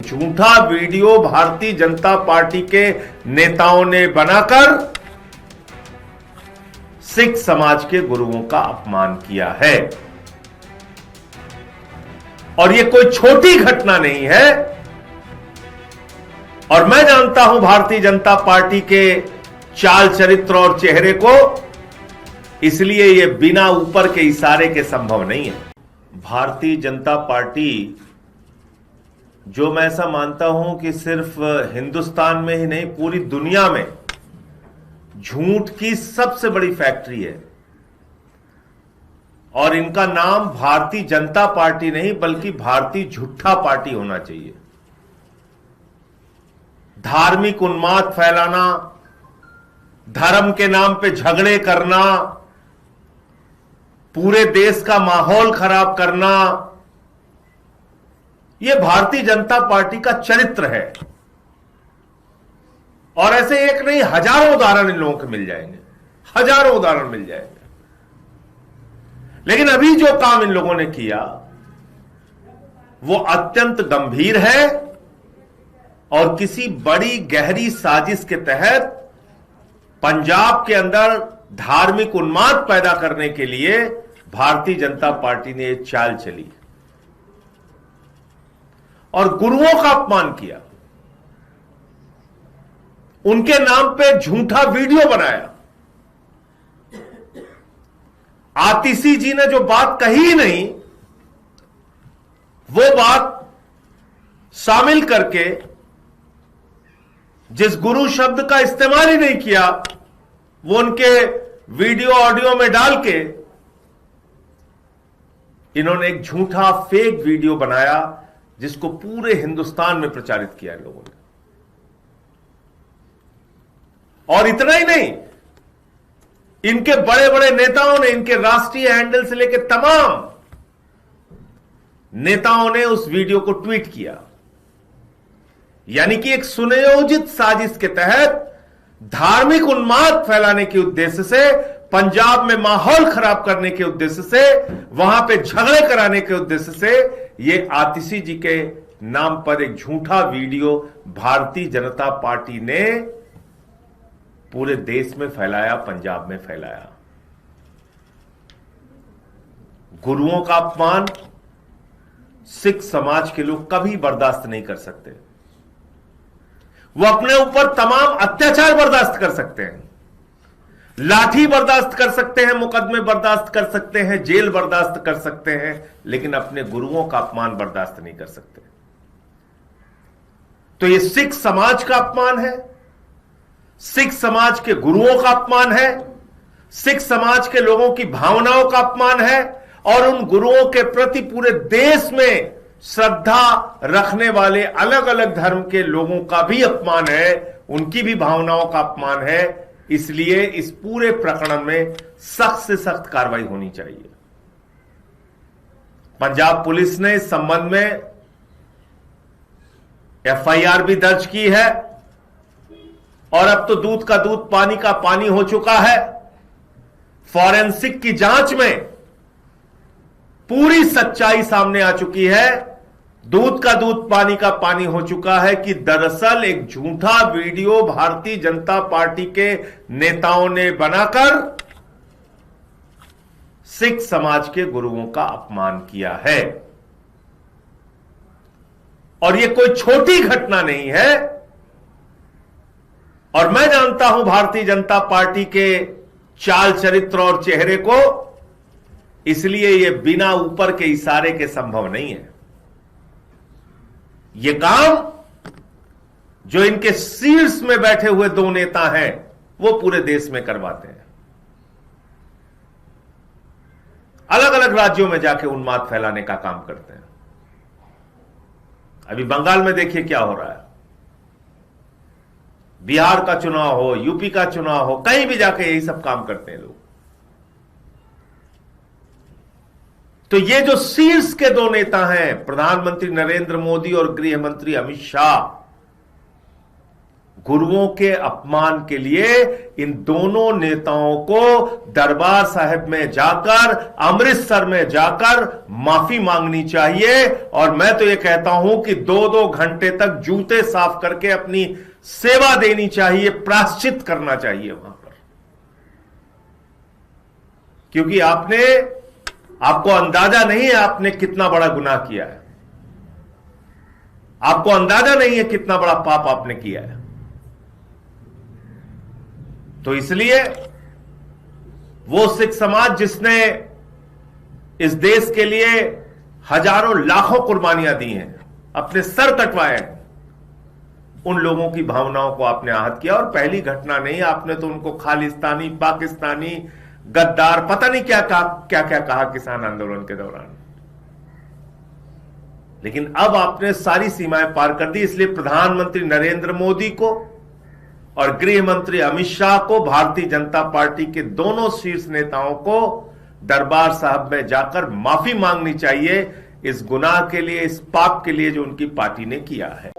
झूठा video Bharatiya Janata party के नेताओं ने बनाकर सिख समाज के गुरुओं का अपमान किया है। और यह कोई छोटी घटना नहीं है। और मैं जानता हूं भारतीय जनता पार्टी के चाल चरित्र और चेहरे को, इसलिए यह बिना ऊपर के इशारे के संभव नहीं है। भारतीय जनता पार्टी, जो मैं ऐसा मानता हूं कि सिर्फ हिंदुस्तान में ही नहीं पूरी दुनिया में झूठ की सबसे बड़ी फैक्ट्री है। और इनका नाम भारतीय जनता पार्टी नहीं बल्कि भारतीय झूठा पार्टी होना चाहिए। धार्मिक उन्माद फैलाना, धर्म के नाम पे झगड़े करना, पूरे देश का माहौल खराब करना, यह भारतीय जनता पार्टी का चरित्र है। और ऐसे एक नहीं हजारों उदाहरण इन लोगों के मिल जाएंगे, हजारों उदाहरण मिल जाएंगे। लेकिन अभी जो काम इन लोगों ने किया वो अत्यंत गंभीर है और किसी बड़ी गहरी साजिश के तहत पंजाब के अंदर धार्मिक उन्माद पैदा करने के लिए भारतीय जनता पार्टी ने एक चाल चली और गुरुओं का अपमान किया, उनके नाम पे झूठा वीडियो बनाया। आतिशी जी ने जो बात कही नहीं, वो बात शामिल करके, जिस गुरु शब्द का इस्तेमाल ही नहीं किया, वो उनके वीडियो ऑडियो में डाल के इन्होंने एक झूठा फेक वीडियो बनाया जिसको पूरे हिंदुस्तान में प्रचारित किया इन लोगों ने। और इतना ही नहीं, इनके बड़े बड़े नेताओं ने, इनके राष्ट्रीय हैंडल से लेकर तमाम नेताओं ने उस वीडियो को ट्वीट किया। यानी कि एक सुनियोजित साजिश के तहत धार्मिक उन्माद फैलाने के उद्देश्य से, पंजाब में माहौल खराब करने के उद्देश्य से, वहां पे झगड़े कराने के उद्देश्य से ये आतिशी जी के नाम पर एक झूठा वीडियो भारतीय जनता पार्टी ने पूरे देश में फैलाया, पंजाब में फैलाया। गुरुओं का अपमान सिख समाज के लोग कभी बर्दाश्त नहीं कर सकते। वो अपने ऊपर तमाम अत्याचार बर्दाश्त कर सकते हैं, लाठी बर्दाश्त कर सकते हैं, मुकदमे बर्दाश्त कर सकते हैं, जेल बर्दाश्त कर सकते हैं, लेकिन अपने गुरुओं का अपमान बर्दाश्त नहीं कर सकते। तो ये सिख समाज का अपमान है, सिख समाज के गुरुओं का अपमान है, सिख समाज के लोगों की भावनाओं का अपमान है और उन गुरुओं के प्रति पूरे देश में श्रद्धा रखने वाले अलग अलग धर्म के लोगों का भी अपमान है, उनकी भी भावनाओं का अपमान है। इसलिए इस पूरे प्रकरण में सख्त से सख्त कार्रवाई होनी चाहिए। पंजाब पुलिस ने इस संबंध में एफआईआर भी दर्ज की है और अब तो दूध का दूध पानी का पानी हो चुका है। फॉरेंसिक की जांच में पूरी सच्चाई सामने आ चुकी है, दूध का दूध पानी का पानी हो चुका है कि दरअसल एक झूठा वीडियो भारतीय जनता पार्टी के नेताओं ने बनाकर सिख समाज के गुरुओं का अपमान किया है। और यह कोई छोटी घटना नहीं है। और मैं जानता हूं भारतीय जनता पार्टी के चाल चरित्र और चेहरे को, इसलिए यह बिना ऊपर के इशारे के संभव नहीं है। यह काम जो इनके शीर्ष में बैठे हुए दो नेता हैं वो पूरे देश में करवाते हैं। अलग अलग राज्यों में जाके उन्माद फैलाने का काम करते हैं। अभी बंगाल में देखिए क्या हो रहा है, बिहार का चुनाव हो, यूपी का चुनाव हो, कहीं भी जाके यही सब काम करते हैं लोग। तो ये जो शीर्ष के दो नेता हैं, प्रधानमंत्री नरेंद्र मोदी और गृह मंत्री अमित शाह, गुरुओं के अपमान के लिए इन दोनों नेताओं को दरबार साहिब में जाकर, अमृतसर में जाकर माफी मांगनी चाहिए। और मैं तो यह कहता हूं कि 2-2 घंटे तक जूते साफ करके अपनी सेवा देनी चाहिए, प्रायश्चित करना चाहिए वहां पर। क्योंकि आपको अंदाजा नहीं है आपने कितना बड़ा गुनाह किया है, आपको अंदाजा नहीं है कितना बड़ा पाप आपने किया है। तो इसलिए वो सिख समाज जिसने इस देश के लिए हजारों लाखों कुर्बानियां दी हैं, अपने सर कटवाए हैं, उन लोगों की भावनाओं को आपने आहत किया। और पहली घटना नहीं, आपने तो उनको खालिस्तानी, पाकिस्तानी, गद्दार, पता नहीं क्या कहा किसान आंदोलन के दौरान। लेकिन अब आपने सारी सीमाएं पार कर दी। इसलिए प्रधानमंत्री नरेंद्र मोदी को और गृह मंत्री अमित शाह को, भारतीय जनता पार्टी के दोनों शीर्ष नेताओं को दरबार साहब में जाकर माफी मांगनी चाहिए इस गुनाह के लिए, इस पाप के लिए जो उनकी पार्टी ने किया है।